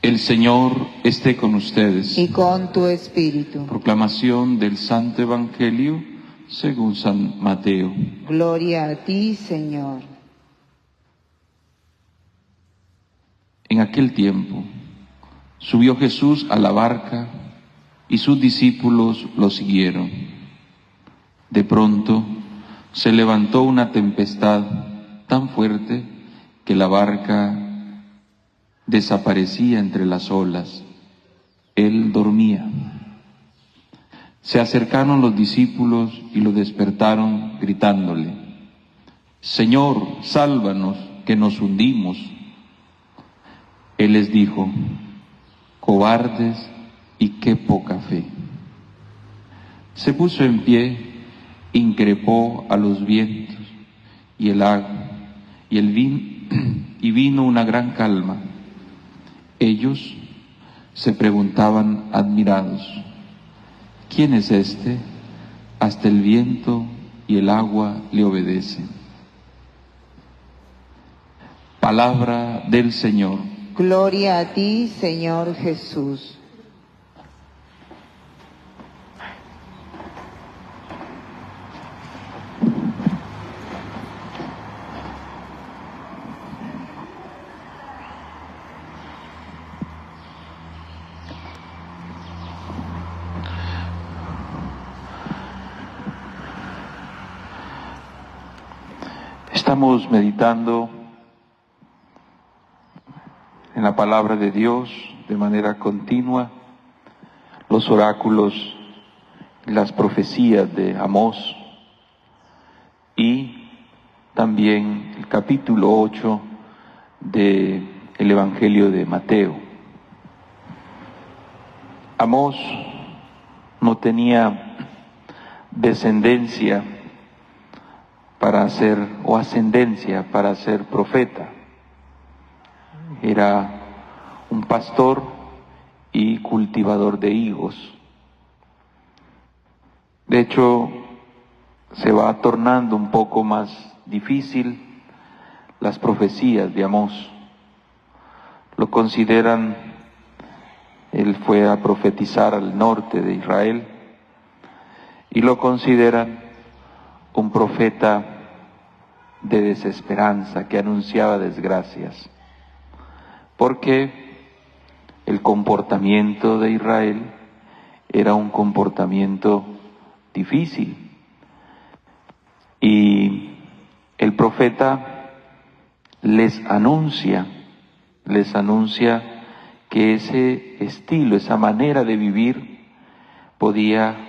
El Señor esté con ustedes. Y con tu espíritu. Proclamación del Santo Evangelio según San Mateo. Gloria a ti, Señor. En aquel tiempo subió Jesús a la barca y sus discípulos lo siguieron. De pronto se levantó una tempestad tan fuerte que la barca desaparecía entre las olas. Él dormía. Se acercaron los discípulos y lo despertaron gritándole: Señor, sálvanos, que nos hundimos. Él les dijo: cobardes y qué poca fe. Se puso en pie, increpó a los vientos y el agua y vino una gran calma. Ellos se preguntaban admirados: ¿quién es este? Hasta el viento y el agua le obedecen. Palabra del Señor. Gloria a ti, Señor Jesús. Estamos meditando en la palabra de Dios de manera continua, los oráculos y las profecías de Amós y también el capítulo 8 del Evangelio de Mateo. Amós no tenía descendencia para ser, o ascendencia para ser profeta. Era un pastor y cultivador de higos. De hecho, se va tornando un poco más difícil las profecías de Amós. Lo consideran, él fue a profetizar al norte de Israel, y lo consideran un profeta de desesperanza que anunciaba desgracias, porque el comportamiento de Israel era un comportamiento difícil y el profeta les anuncia que ese estilo, esa manera de vivir podía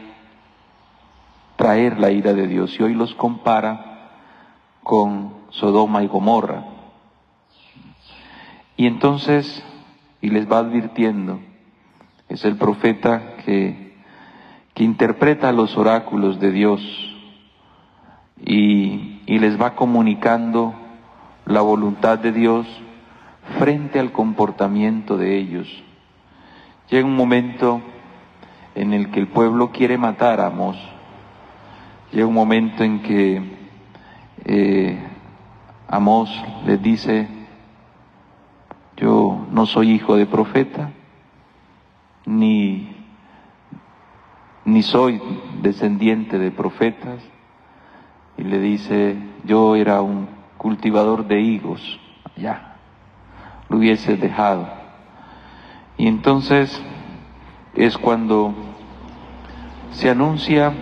traer la ira de Dios, y hoy los compara con Sodoma y Gomorra. Y entonces, y les va advirtiendo, es el profeta que interpreta los oráculos de Dios y les va comunicando la voluntad de Dios frente al comportamiento de ellos. Llega un momento en el que el pueblo quiere matar a Amós. Llega un momento en que Amós les dice: yo no soy hijo de profeta, ni soy descendiente de profetas. Y le dice: yo era un cultivador de higos, ya, lo hubiese dejado. Y entonces es cuando se anuncia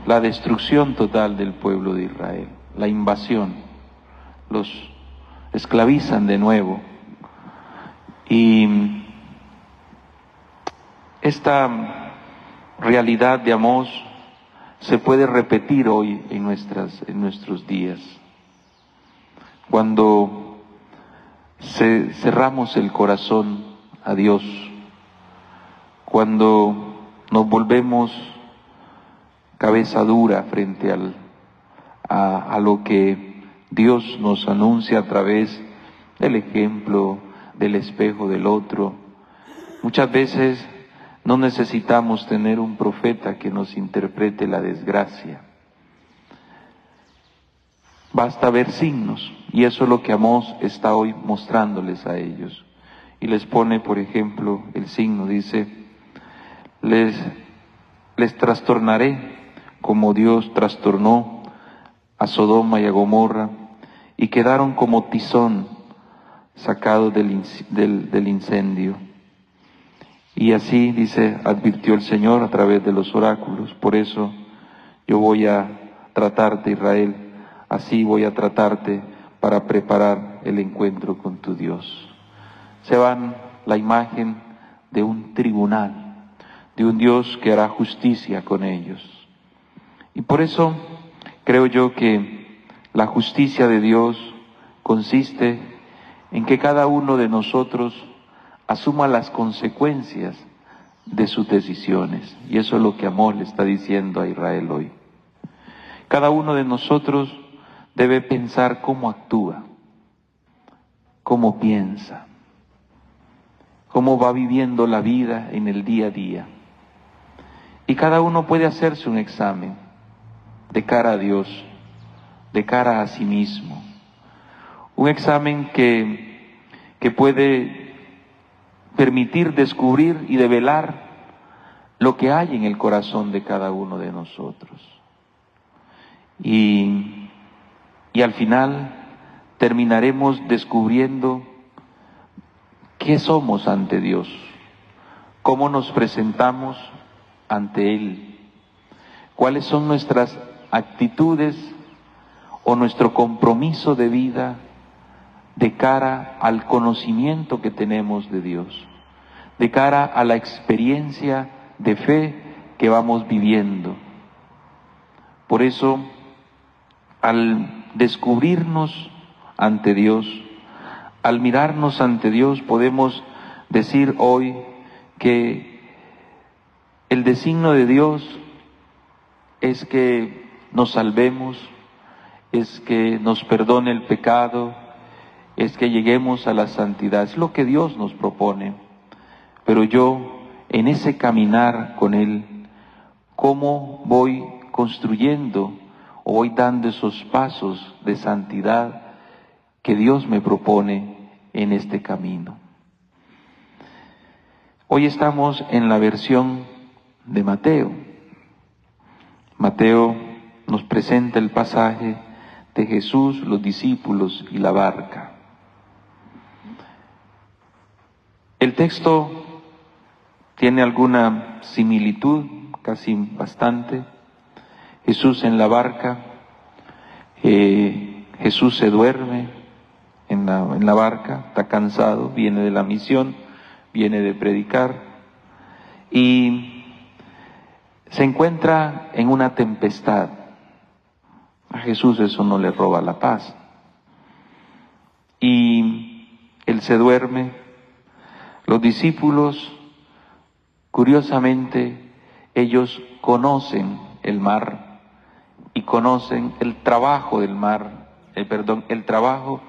la destrucción total del pueblo de Israel, la invasión. Los esclavizan de nuevo. Y esta realidad de Amós se puede repetir hoy en nuestros días. Cuando cerramos el corazón a Dios, cuando nos volvemos cabeza dura frente a lo que Dios nos anuncia a través del ejemplo, del espejo del otro. Muchas veces no necesitamos tener un profeta que nos interprete la desgracia. Basta ver signos, y eso es lo que Amós está hoy mostrándoles a ellos. y les pone, por ejemplo, el signo, dice, les trastornaré como Dios trastornó a Sodoma y a Gomorra, y quedaron como tizón sacado del incendio. Y así, dice, advirtió el Señor a través de los oráculos. Por eso yo voy a tratarte, Israel, así voy a tratarte para preparar el encuentro con tu Dios. Se van la imagen de un tribunal, de un Dios que hará justicia con ellos. Y por eso creo yo que la justicia de Dios consiste en que cada uno de nosotros asuma las consecuencias de sus decisiones. Y eso es lo que Amós le está diciendo a Israel hoy. Cada uno de nosotros debe pensar cómo actúa, cómo piensa, cómo va viviendo la vida en el día a día. Y cada uno puede hacerse un examen de cara a Dios, de cara a sí mismo. Un examen que puede permitir descubrir y develar lo que hay en el corazón de cada uno de nosotros. Y al final terminaremos descubriendo qué somos ante Dios, cómo nos presentamos ante Él, cuáles son nuestras actitudes o nuestro compromiso de vida de cara al conocimiento que tenemos de Dios, de cara a la experiencia de fe que vamos viviendo. Por eso, al descubrirnos ante Dios, al mirarnos ante Dios, podemos decir hoy que el designio de Dios es que nos salvemos, es que nos perdone el pecado, es que lleguemos a la santidad. Es lo que Dios nos propone. Pero yo, en ese caminar con Él, ¿cómo voy construyendo o voy dando esos pasos de santidad que Dios me propone en este camino? Hoy estamos en la versión de Mateo. Mateo nos presenta el pasaje de Jesús, los discípulos y la barca. El texto tiene alguna similitud, casi bastante. Jesús en la barca, Jesús se duerme en la barca, está cansado, viene de la misión, viene de predicar y se encuentra en una tempestad. A Jesús eso no le roba la paz. Y él se duerme. Los discípulos, curiosamente, ellos conocen el mar y conocen el trabajo del mar, el trabajo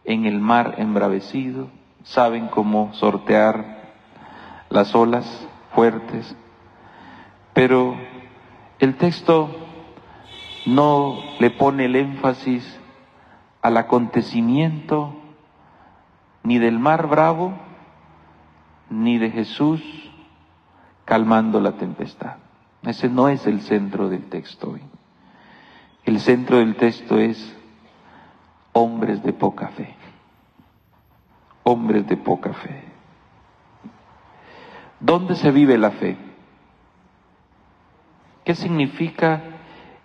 en el mar embravecido, saben cómo sortear las olas fuertes, pero el texto no le pone el énfasis al acontecimiento ni del mar bravo, ni de Jesús calmando la tempestad. Ese no es el centro del texto hoy. El centro del texto es hombres de poca fe. Hombres de poca fe. ¿Dónde se vive la fe? ¿Qué significa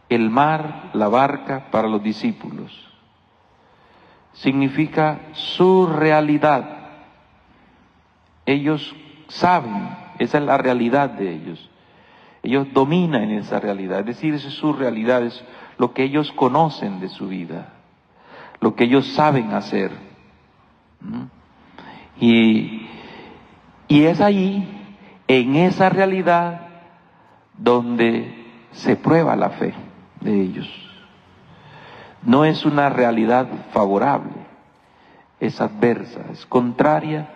el mar, la barca para los discípulos? Significa su realidad. Ellos saben, esa es la realidad de ellos. Ellos dominan esa realidad, es decir, esa es su realidad, es lo que ellos conocen de su vida, lo que ellos saben hacer. Y es ahí, en esa realidad, donde se prueba la fe de ellos. No es una realidad favorable, es adversa, es contraria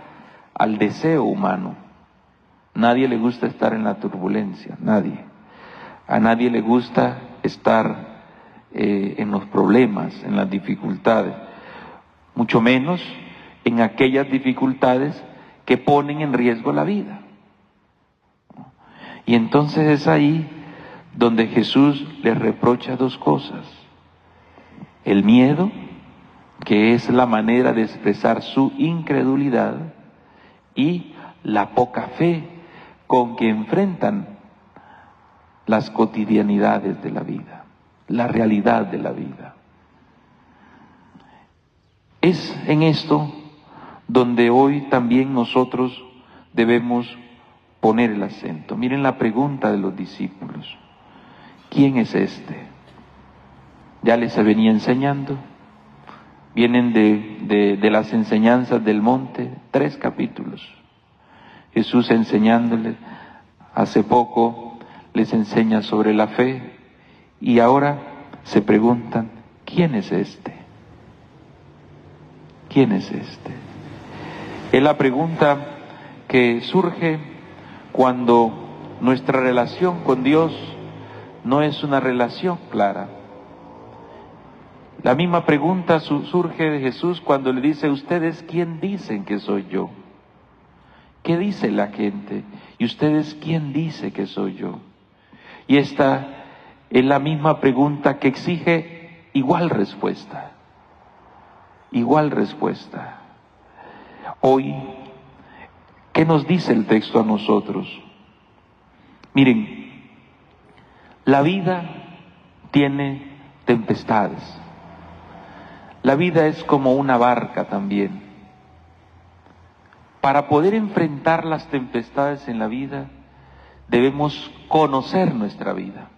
al deseo humano. Nadie le gusta estar en la turbulencia, nadie. A nadie le gusta estar en los problemas, en las dificultades, mucho menos en aquellas dificultades que ponen en riesgo la vida. Y entonces es ahí donde Jesús les reprocha dos cosas: el miedo, que es la manera de expresar su incredulidad, y la poca fe con que enfrentan las cotidianidades de la vida, la realidad de la vida. Es en esto donde hoy también nosotros debemos poner el acento. Miren la pregunta de los discípulos: ¿quién es este? Ya les venía enseñando. Vienen de las enseñanzas del monte, 3 capítulos. Jesús enseñándoles, hace poco les enseña sobre la fe, y ahora se preguntan: ¿quién es este? ¿Quién es este? Es la pregunta que surge cuando nuestra relación con Dios no es una relación clara. La misma pregunta surge de Jesús cuando le dice: ¿ustedes quién dicen que soy yo? ¿Qué dice la gente? ¿Y ustedes quién dice que soy yo? Y esta es la misma pregunta que exige igual respuesta. Igual respuesta. Hoy, ¿qué nos dice el texto a nosotros? Miren, la vida tiene tempestades. La vida es como una barca también. Para poder enfrentar las tempestades en la vida, debemos conocer nuestra vida.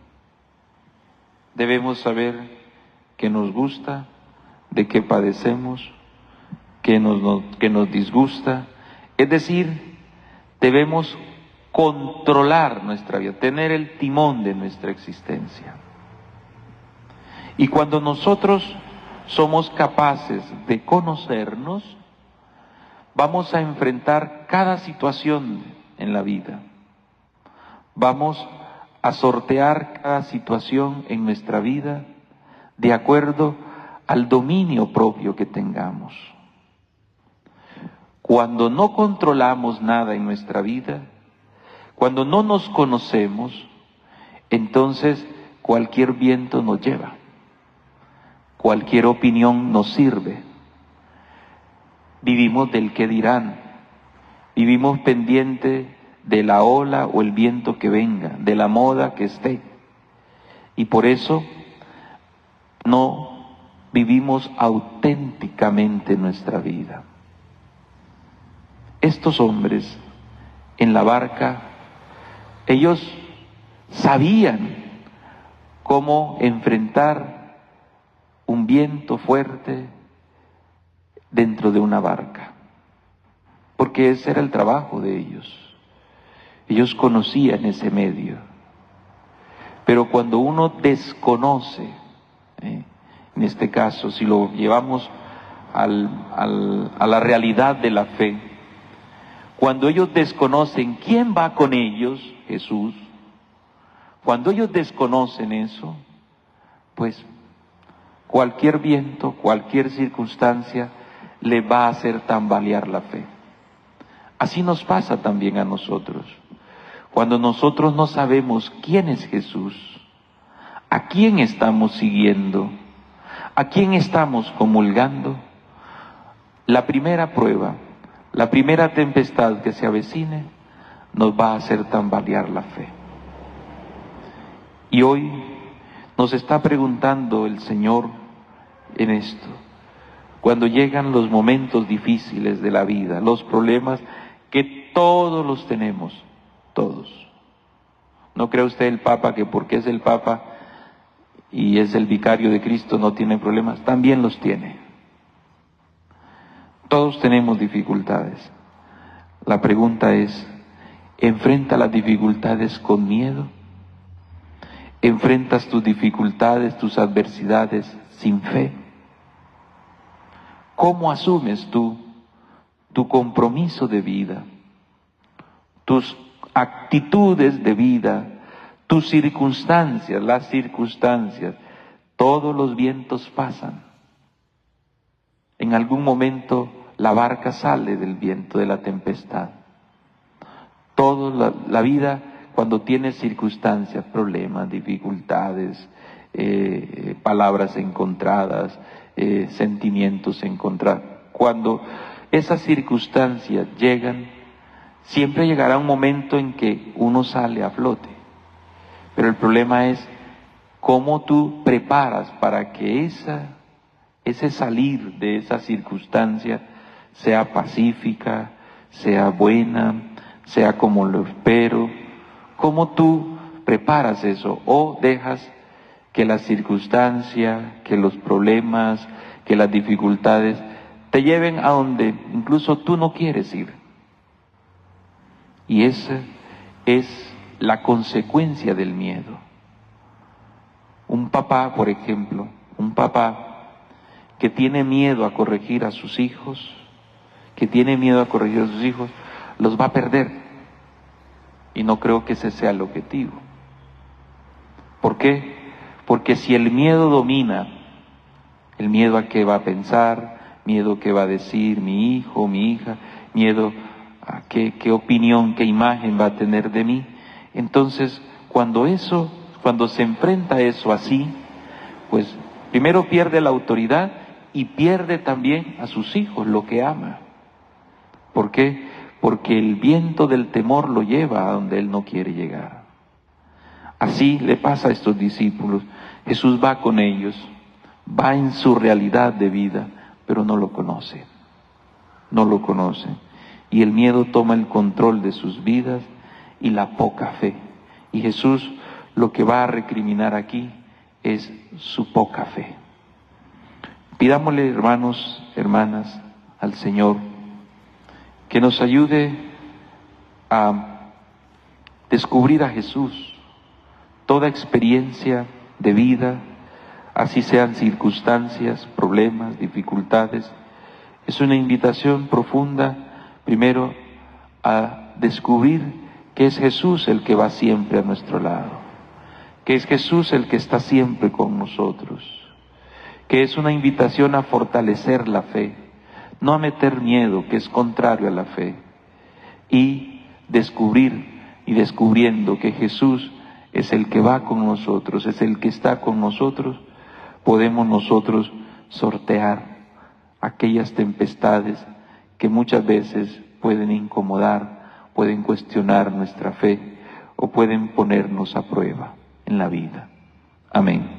Debemos saber qué nos gusta, de qué padecemos, qué nos disgusta. Es decir, debemos controlar nuestra vida, tener el timón de nuestra existencia. Y cuando nosotros somos capaces de conocernos, vamos a enfrentar cada situación en la vida. Vamos a sortear cada situación en nuestra vida de acuerdo al dominio propio que tengamos. Cuando no controlamos nada en nuestra vida, cuando no nos conocemos, entonces cualquier viento nos lleva, cualquier opinión nos sirve. Vivimos del qué dirán, vivimos pendiente de la ola o el viento que venga, de la moda que esté. Y por eso no vivimos auténticamente nuestra vida. Estos hombres en la barca, ellos sabían cómo enfrentar un viento fuerte dentro de una barca, porque ese era el trabajo de ellos. Ellos conocían ese medio. Pero cuando uno desconoce, en este caso, si lo llevamos a la realidad de la fe, cuando ellos desconocen quién va con ellos, Jesús, cuando ellos desconocen eso, pues cualquier viento, cualquier circunstancia le va a hacer tambalear la fe. Así nos pasa también a nosotros. Cuando nosotros no sabemos quién es Jesús, a quién estamos siguiendo, a quién estamos comulgando, la primera prueba, la primera tempestad que se avecine, nos va a hacer tambalear la fe. Y hoy nos está preguntando el Señor en esto. Cuando llegan los momentos difíciles de la vida, los problemas que todos los tenemos, todos. ¿No cree usted el Papa que porque es el Papa y es el vicario de Cristo no tiene problemas? También los tiene. Todos tenemos dificultades. La pregunta es, ¿enfrenta las dificultades con miedo? ¿Enfrentas tus dificultades, tus adversidades sin fe? ¿Cómo asumes tú tu compromiso de vida, tus actitudes de vida, tus circunstancias, las circunstancias? Todos los vientos pasan. En algún momento la barca sale del viento de la tempestad. Toda la vida, cuando tienes circunstancias, problemas, dificultades, palabras encontradas, sentimientos encontrados, cuando esas circunstancias llegan, siempre llegará un momento en que uno sale a flote. Pero el problema es cómo tú preparas para que ese salir de esa circunstancia sea pacífica, sea buena, sea como lo espero. ¿Cómo tú preparas eso? ¿O dejas que la circunstancia, que los problemas, que las dificultades te lleven a donde incluso tú no quieres ir? Y esa es la consecuencia del miedo. Un papá, por ejemplo, un papá que tiene miedo a corregir a sus hijos, los va a perder. Y no creo que ese sea el objetivo. ¿Por qué? Porque si el miedo domina, el miedo a qué va a pensar, miedo a qué va a decir mi hijo, mi hija, miedo a qué opinión, qué imagen va a tener de mí, entonces cuando se enfrenta eso así, pues primero pierde la autoridad y pierde también a sus hijos, lo que ama. ¿Por qué? Porque el viento del temor lo lleva a donde él no quiere llegar. Así le pasa a estos discípulos. Jesús va con ellos, va en su realidad de vida, pero no lo conocen. Y el miedo toma el control de sus vidas y la poca fe. Y Jesús lo que va a recriminar aquí es su poca fe. Pidámosle, hermanos, hermanas, al Señor que nos ayude a descubrir a Jesús. Toda experiencia de vida, así sean circunstancias, problemas, dificultades, es una invitación profunda, primero, a descubrir que es Jesús el que va siempre a nuestro lado, que es Jesús el que está siempre con nosotros, que es una invitación a fortalecer la fe, no a meter miedo, que es contrario a la fe, y descubriendo que Jesús es el que va con nosotros, es el que está con nosotros, podemos nosotros sortear aquellas tempestades que muchas veces pueden incomodar, pueden cuestionar nuestra fe o pueden ponernos a prueba en la vida. Amén.